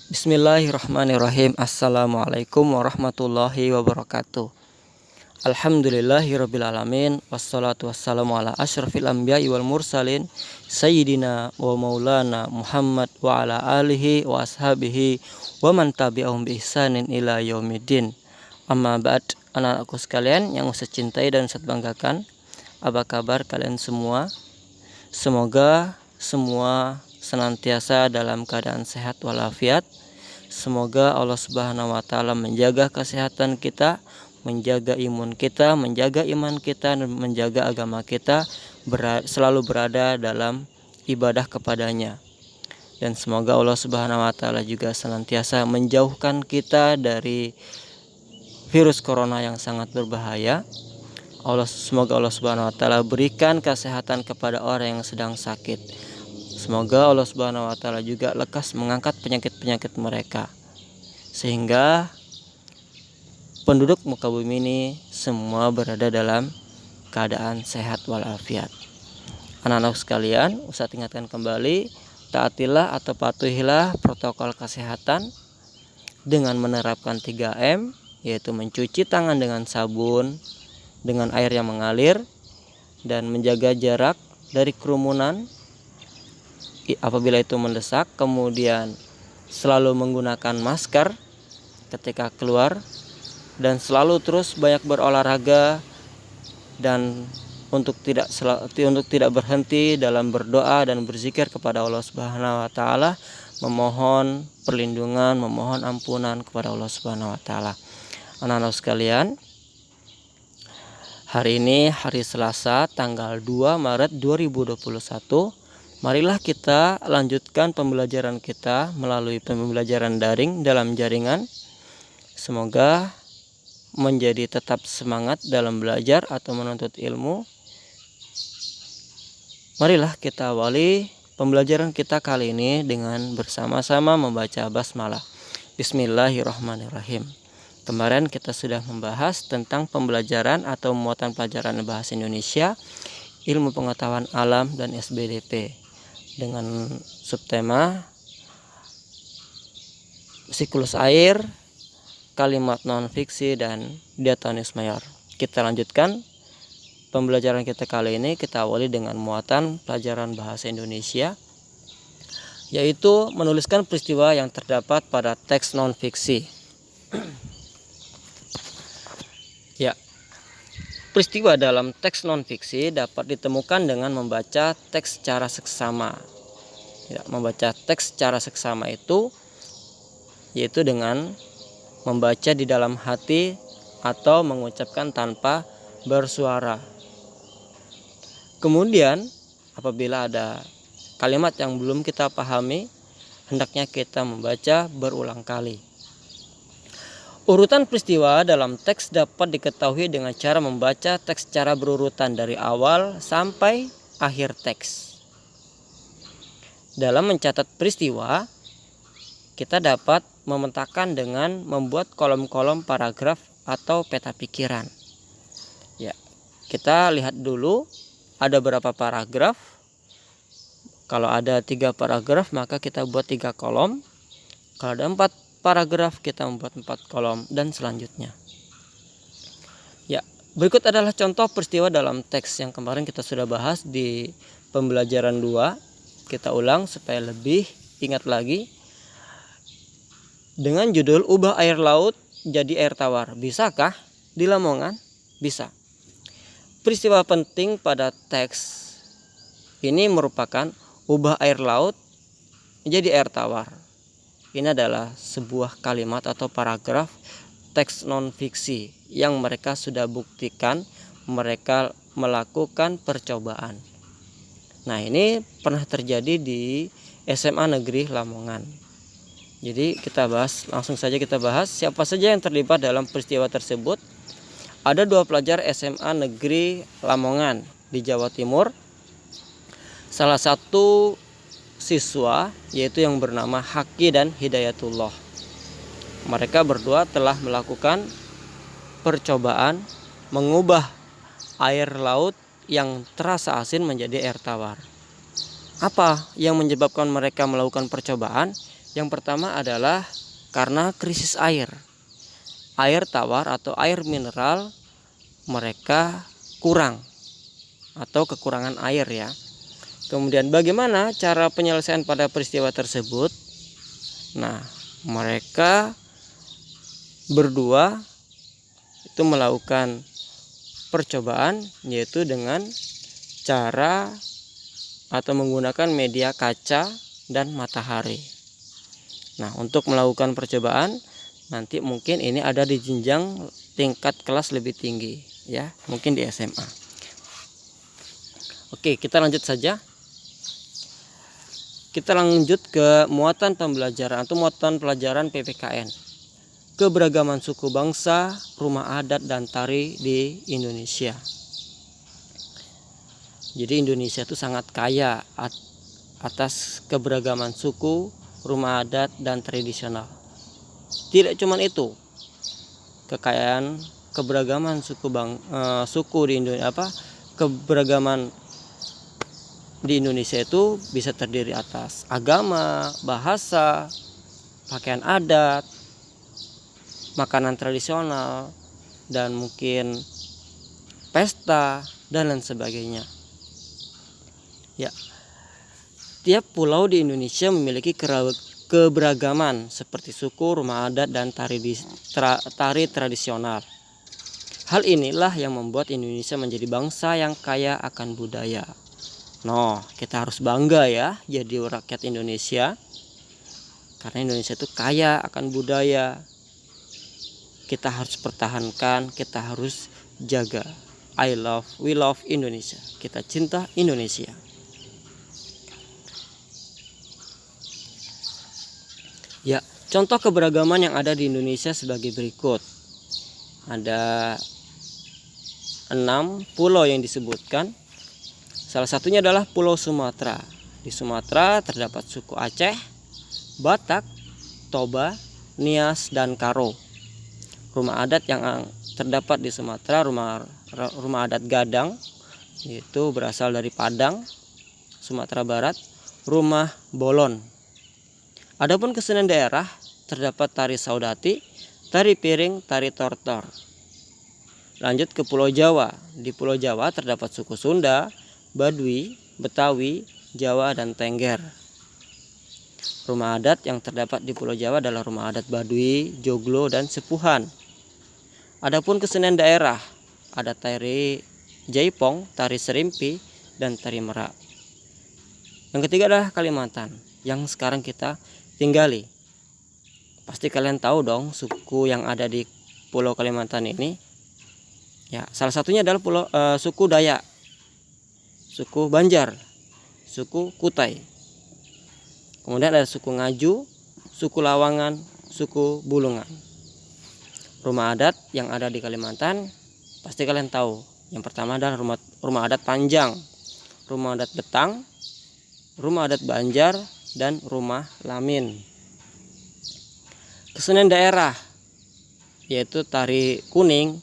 Bismillahirrahmanirrahim. Assalamualaikum warahmatullahi wabarakatuh. Alhamdulillahirrabbilalamin. Wassalatu wassalamu ala asyrafil anbiya'i wal mursalin Sayyidina wa maulana Muhammad wa ala alihi wa ashabihi wa man tabi'ahum bi ihsanin ila yaumiddin. Amma ba'd, anak-anakku sekalian yang saya cintai dan saya banggakan, apa kabar kalian semua? Semoga semua senantiasa dalam keadaan sehat walafiat. Semoga Allah Subhanahu wa taala menjaga kesehatan kita, menjaga imun kita, menjaga iman kita, dan menjaga agama kita selalu berada dalam ibadah kepadanya. Dan semoga Allah Subhanahu wa taala juga senantiasa menjauhkan kita dari virus corona yang sangat berbahaya. Semoga Allah Subhanahu wa taala berikan kesehatan kepada orang yang sedang sakit. Semoga Allah Subhanahu wa taala juga lekas mengangkat penyakit-penyakit mereka, sehingga penduduk muka bumi ini semua berada dalam keadaan sehat walafiat. Anak-anak sekalian, Ustaz ingatkan kembali, taatilah atau patuhilah protokol kesehatan dengan menerapkan 3M, yaitu mencuci tangan dengan sabun dengan air yang mengalir, dan menjaga jarak dari kerumunan apabila itu mendesak. Kemudian selalu menggunakan masker ketika keluar, dan selalu terus banyak berolahraga, dan untuk tidak berhenti dalam berdoa dan berzikir kepada Allah Subhanahu wa taala, memohon perlindungan, memohon ampunan kepada Allah Subhanahu wa taala. Anak-anak sekalian, hari ini hari Selasa tanggal 2 Maret 2021. Marilah kita lanjutkan pembelajaran kita melalui pembelajaran daring dalam jaringan. Semoga menjadi tetap semangat dalam belajar atau menuntut ilmu. Marilah kita awali pembelajaran kita kali ini dengan bersama-sama membaca basmalah. Bismillahirrahmanirrahim. Kemarin kita sudah membahas tentang pembelajaran atau muatan pelajaran bahasa Indonesia, ilmu pengetahuan alam, dan SBDP dengan subtema siklus air, kalimat non-fiksi, dan diatonis mayor. Kita lanjutkan pembelajaran kita kali ini. Kita awali dengan muatan pelajaran bahasa Indonesia, yaitu menuliskan peristiwa yang terdapat pada teks non-fiksi. Ya, peristiwa dalam teks non-fiksi dapat ditemukan dengan membaca teks secara seksama. Ya, membaca teks secara seksama itu yaitu dengan membaca di dalam hati atau mengucapkan tanpa bersuara. Kemudian apabila ada kalimat yang belum kita pahami, hendaknya kita membaca berulang kali. Urutan peristiwa dalam teks dapat diketahui dengan cara membaca teks secara berurutan dari awal sampai akhir teks. Dalam mencatat peristiwa, kita dapat memetakan dengan membuat kolom-kolom paragraf atau peta pikiran. Ya, kita lihat dulu ada berapa paragraf. Kalau ada 3 paragraf, maka kita buat 3 kolom. Kalau ada 4 paragraf, kita membuat 4 kolom, dan selanjutnya. Ya, berikut adalah contoh peristiwa dalam teks yang kemarin kita sudah bahas di pembelajaran 2. Kita ulang supaya lebih ingat lagi. Dengan judul ubah air laut jadi air tawar. Bisakah di Lamongan? Bisa. Peristiwa penting pada teks ini merupakan ubah air laut menjadi air tawar. Ini adalah sebuah kalimat atau paragraf teks non-fiksi yang mereka sudah buktikan mereka melakukan percobaan. Nah, ini pernah terjadi di SMA Negeri Lamongan. Jadi langsung saja kita bahas siapa saja yang terlibat dalam peristiwa tersebut. Ada 2 pelajar SMA Negeri Lamongan di Jawa Timur. Salah satu siswa yaitu yang bernama Haki dan Hidayatullah. Mereka berdua telah melakukan percobaan mengubah air laut yang terasa asin menjadi air tawar. Apa yang menyebabkan mereka melakukan percobaan? Yang pertama adalah karena krisis air. Air tawar atau air mineral mereka kurang atau kekurangan air ya. Kemudian bagaimana cara penyelesaian pada peristiwa tersebut? Nah, mereka berdua itu melakukan percobaan, yaitu dengan cara atau menggunakan media kaca dan matahari. Nah, untuk melakukan percobaan nanti mungkin ini ada di jenjang tingkat kelas lebih tinggi ya, mungkin di SMA. Oke, kita lanjut saja. Kita lanjut ke muatan pembelajaran atau muatan pelajaran PPKN. Keberagaman suku bangsa, rumah adat dan tari di Indonesia. Jadi Indonesia itu sangat kaya atas keberagaman suku, rumah adat dan tradisional. Tidak cuma itu, kekayaan keberagaman suku di Indonesia keberagaman di Indonesia itu bisa terdiri atas agama, bahasa, pakaian adat, makanan tradisional, dan mungkin pesta dan lain sebagainya. Ya, tiap pulau di Indonesia memiliki keberagaman seperti suku, rumah adat, dan tari tradisional. Hal inilah yang membuat Indonesia menjadi bangsa yang kaya akan budaya. Nah, kita harus bangga ya jadi rakyat Indonesia, karena Indonesia itu kaya akan budaya. Kita harus pertahankan, kita harus jaga. We love Indonesia. Kita cinta Indonesia. Ya, contoh keberagaman yang ada di Indonesia sebagai berikut. Ada 6 pulau yang disebutkan. Salah satunya adalah Pulau Sumatera. Di Sumatera terdapat suku Aceh, Batak, Toba, Nias, dan Karo. Rumah adat yang terdapat di Sumatera rumah adat Gadang, yaitu berasal dari Padang, Sumatera Barat, rumah Bolon. Adapun kesenian daerah terdapat tari saudati, tari piring, tari tortor. Lanjut ke Pulau Jawa. Di Pulau Jawa terdapat suku Sunda, Baduy, Betawi, Jawa, dan Tengger. Rumah adat yang terdapat di Pulau Jawa adalah rumah adat Baduy, Joglo, dan Sepuhan. Adapun kesenian daerah, ada tari Jaipong, tari Serimpi, dan tari Merak. Yang ketiga adalah Kalimantan, yang sekarang kita tinggali. Pasti kalian tahu dong suku yang ada di Pulau Kalimantan ini. Ya, salah satunya adalah suku Dayak, suku Banjar, suku Kutai. Kemudian ada suku Ngaju, suku Lawangan, suku Bulungan. Rumah adat yang ada di Kalimantan pasti kalian tahu. Yang pertama adalah rumah adat Panjang, rumah adat Betang, rumah adat Banjar, dan rumah Lamin. Kesenian daerah yaitu tari kuning,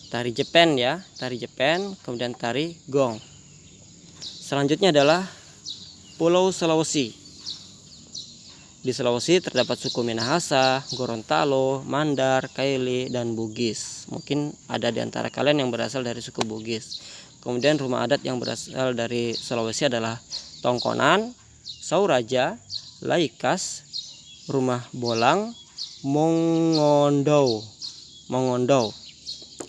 tari Jepen ya, tari Jepen, kemudian tari Gong. Selanjutnya adalah Pulau Sulawesi. Di Sulawesi terdapat suku Minahasa, Gorontalo, Mandar, Kaili, dan Bugis. Mungkin ada di antara kalian yang berasal dari suku Bugis. Kemudian rumah adat yang berasal dari Sulawesi adalah Tongkonan, Sauraja, Laikas, Rumah Bolang, Mongondo.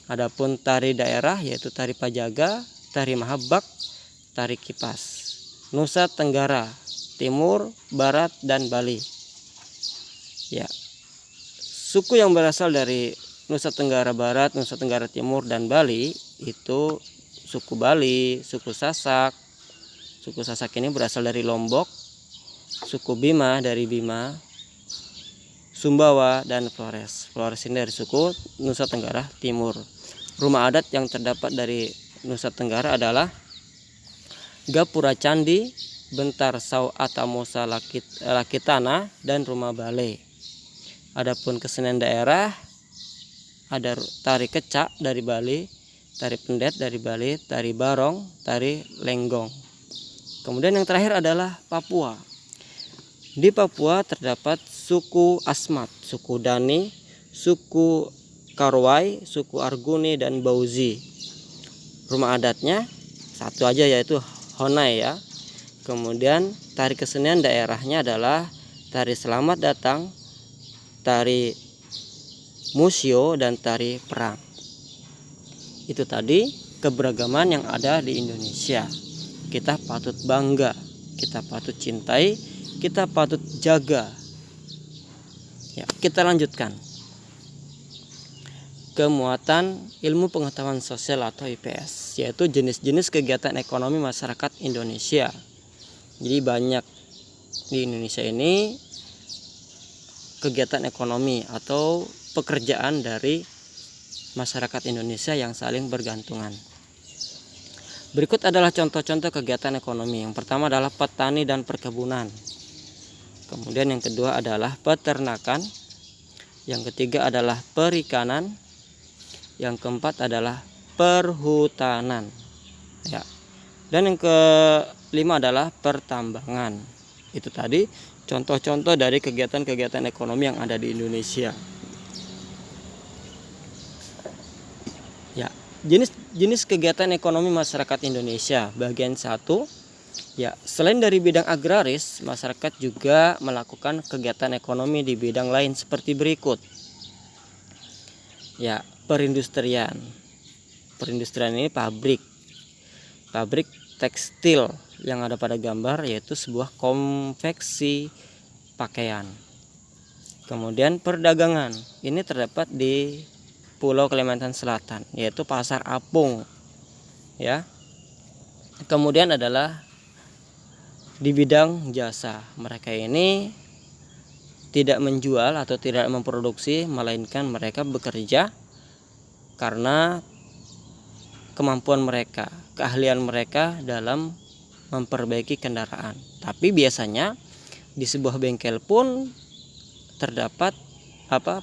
Adapun tari daerah yaitu tari Pajaga, tari Mahabak, tari Kipas. Nusa Tenggara Timur, Barat, dan Bali. Ya. Suku yang berasal dari Nusa Tenggara Barat, Nusa Tenggara Timur, dan Bali itu suku Bali, suku Sasak. Suku Sasak ini berasal dari Lombok, suku Bima dari Bima, Sumbawa, dan Flores. Flores ini dari suku Nusa Tenggara Timur. Rumah adat yang terdapat dari Nusa Tenggara adalah Gapura Candi, Bentar Sau Atamosa Lakitana, dan Rumah Bale. Adapun kesenian daerah ada tari Kecak dari Bali, tari Pendet dari Bali, tari Barong, tari Lenggong. Kemudian yang terakhir adalah Papua. Di Papua terdapat suku Asmat, suku Dani, suku Karwai, suku Arguni, dan Bauzi. Rumah adatnya satu aja, yaitu Honai ya. Kemudian tari kesenian daerahnya adalah tari selamat datang, tari musyo, dan tari perang. Itu tadi keberagaman yang ada di Indonesia. Kita patut bangga, kita patut cintai, kita patut jaga. Ya, kita lanjutkan ke muatan ilmu pengetahuan sosial atau IPS, yaitu jenis-jenis kegiatan ekonomi masyarakat Indonesia. Jadi banyak di Indonesia ini kegiatan ekonomi atau pekerjaan dari masyarakat Indonesia yang saling bergantungan. Berikut adalah contoh-contoh kegiatan ekonomi. Yang pertama adalah petani dan perkebunan. Kemudian yang kedua adalah peternakan. Yang ketiga adalah perikanan. Yang keempat adalah perhutanan. Ya. Dan yang kelima adalah pertambangan. Itu tadi contoh-contoh dari kegiatan-kegiatan ekonomi yang ada di Indonesia. Ya, jenis kegiatan ekonomi masyarakat Indonesia bagian 1. Ya, selain dari bidang agraris, masyarakat juga melakukan kegiatan ekonomi di bidang lain seperti berikut. Ya, perindustrian. Perindustrian ini pabrik tekstil yang ada pada gambar, yaitu sebuah konveksi pakaian. Kemudian perdagangan. Ini terdapat di Pulau Kalimantan Selatan, yaitu pasar apung. Ya. Kemudian adalah di bidang jasa. Mereka ini tidak menjual atau tidak memproduksi, melainkan mereka bekerja karena kemampuan mereka, keahlian mereka dalam memperbaiki kendaraan. Tapi biasanya di sebuah bengkel pun terdapat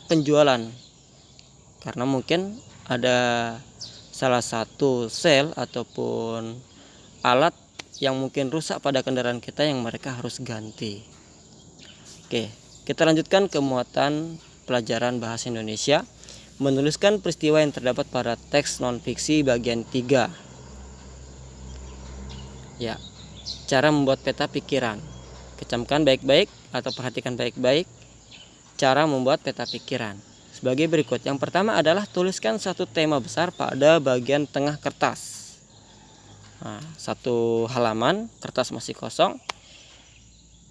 penjualan, karena mungkin ada salah satu sel ataupun alat yang mungkin rusak pada kendaraan kita yang mereka harus ganti. Oke, kita lanjutkan ke muatan pelajaran bahasa Indonesia. Menuliskan peristiwa yang terdapat pada teks non-fiksi bagian 3. Ya, cara membuat peta pikiran. Kecamkan baik-baik atau perhatikan baik-baik cara membuat peta pikiran. Sebagai berikut. Yang pertama adalah tuliskan satu tema besar pada bagian tengah kertas. Nah, satu halaman kertas masih kosong.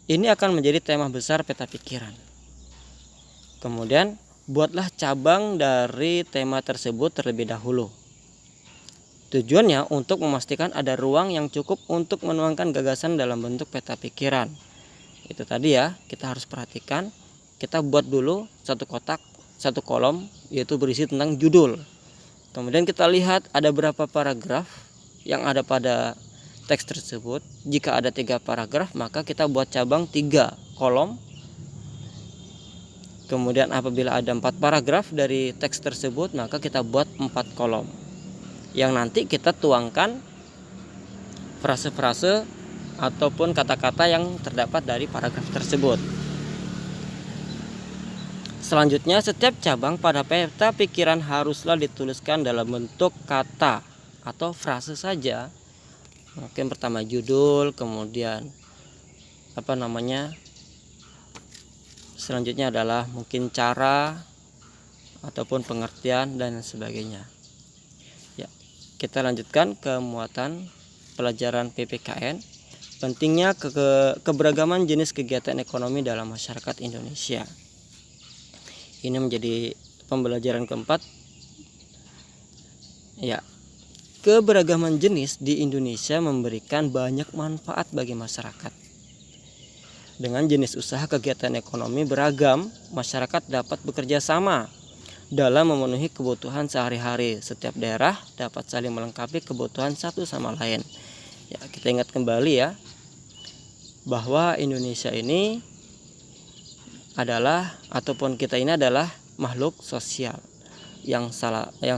Ini akan menjadi tema besar peta pikiran. Kemudian buatlah cabang dari tema tersebut terlebih dahulu. Tujuannya untuk memastikan ada ruang yang cukup untuk menuangkan gagasan dalam bentuk peta pikiran. Itu tadi ya, kita harus perhatikan. Kita buat dulu satu kotak, satu kolom, yaitu berisi tentang judul. Kemudian kita lihat ada berapa paragraf yang ada pada teks tersebut. Jika ada 3 paragraf, maka kita buat cabang 3 kolom. Kemudian apabila ada 4 paragraf dari teks tersebut, maka kita buat 4 kolom, yang nanti kita tuangkan frase-frase ataupun kata-kata yang terdapat dari paragraf tersebut. Selanjutnya, setiap cabang pada peta pikiran haruslah dituliskan dalam bentuk kata atau frase saja. Mungkin pertama judul, kemudian selanjutnya adalah mungkin cara ataupun pengertian dan sebagainya. Ya, kita lanjutkan ke muatan pelajaran PPKN. Pentingnya keberagaman jenis kegiatan ekonomi dalam masyarakat Indonesia. Ini menjadi pembelajaran keempat. Ya, keberagaman jenis di Indonesia memberikan banyak manfaat bagi masyarakat. Dengan jenis usaha kegiatan ekonomi beragam, masyarakat dapat bekerja sama dalam memenuhi kebutuhan sehari-hari. Setiap daerah dapat saling melengkapi kebutuhan satu sama lain. Ya, kita ingat kembali ya, bahwa Indonesia ini adalah ataupun kita ini adalah makhluk sosial yang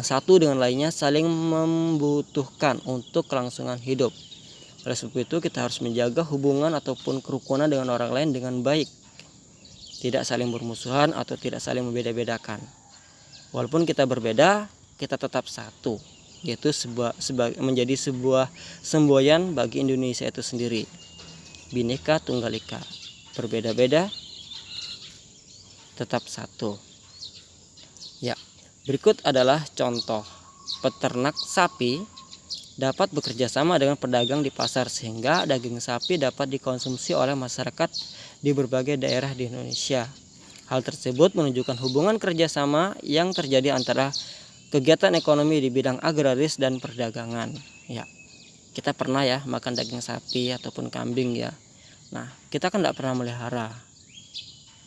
satu dengan lainnya saling membutuhkan untuk kelangsungan hidup. Oleh sebab itu kita harus menjaga hubungan ataupun kerukunan dengan orang lain dengan baik, tidak saling bermusuhan atau tidak saling membeda-bedakan. Walaupun kita berbeda, kita tetap satu, yaitu menjadi sebuah semboyan bagi Indonesia itu sendiri. Bhinneka Tunggal Ika, berbeda-beda tetap satu. Ya, berikut adalah contoh. Peternak sapi dapat bekerja sama dengan pedagang di pasar sehingga daging sapi dapat dikonsumsi oleh masyarakat di berbagai daerah di Indonesia. Hal tersebut menunjukkan hubungan kerjasama yang terjadi antara kegiatan ekonomi di bidang agraris dan perdagangan. Ya, kita pernah ya makan daging sapi ataupun kambing ya. Nah, kita kan tidak pernah melihara.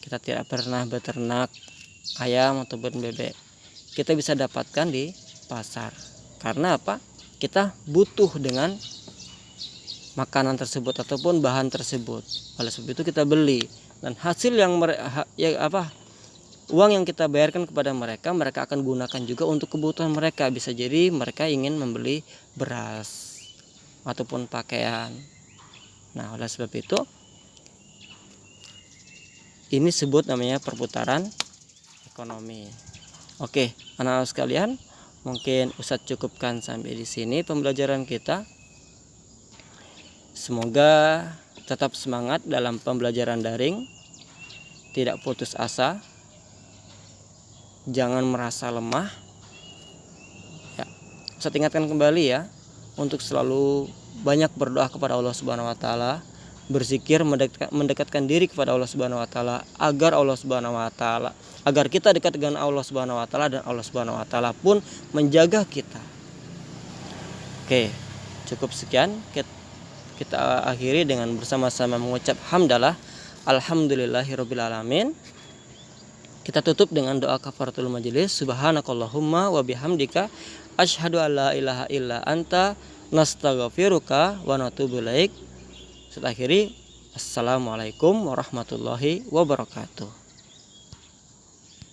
Kita tidak pernah beternak ayam ataupun bebek. Kita bisa dapatkan di pasar. Karena apa? Kita butuh dengan makanan tersebut ataupun bahan tersebut. Oleh sebab itu kita beli, dan hasil yang uang yang kita bayarkan kepada mereka, mereka akan gunakan juga untuk kebutuhan mereka. Bisa jadi mereka ingin membeli beras ataupun pakaian. Nah, oleh sebab itu ini sebut namanya perputaran ekonomi. Oke, anak-anak sekalian, mungkin Ustadz cukupkan sampai di sini pembelajaran kita. Semoga tetap semangat dalam pembelajaran daring, tidak putus asa, jangan merasa lemah. Ya, Ustadz ingatkan kembali ya, untuk selalu banyak berdoa kepada Allah Subhanahu wa taala, berzikir, mendekatkan diri kepada Allah Subhanahu wa taala agar kita dekat dengan Allah Subhanahu wa taala, dan Allah Subhanahu wa taala pun menjaga kita. Oke, cukup sekian. Kita akhiri dengan bersama-sama mengucap hamdalah alhamdulillahirabbil alamin. Kita tutup dengan doa kafaratul majelis. Subhanakallahumma wa bihamdika asyhadu an la ilaha illa anta nastaghfiruka wa natubu ilaik. Kita akhiri, assalamualaikum warahmatullahi wabarakatuh.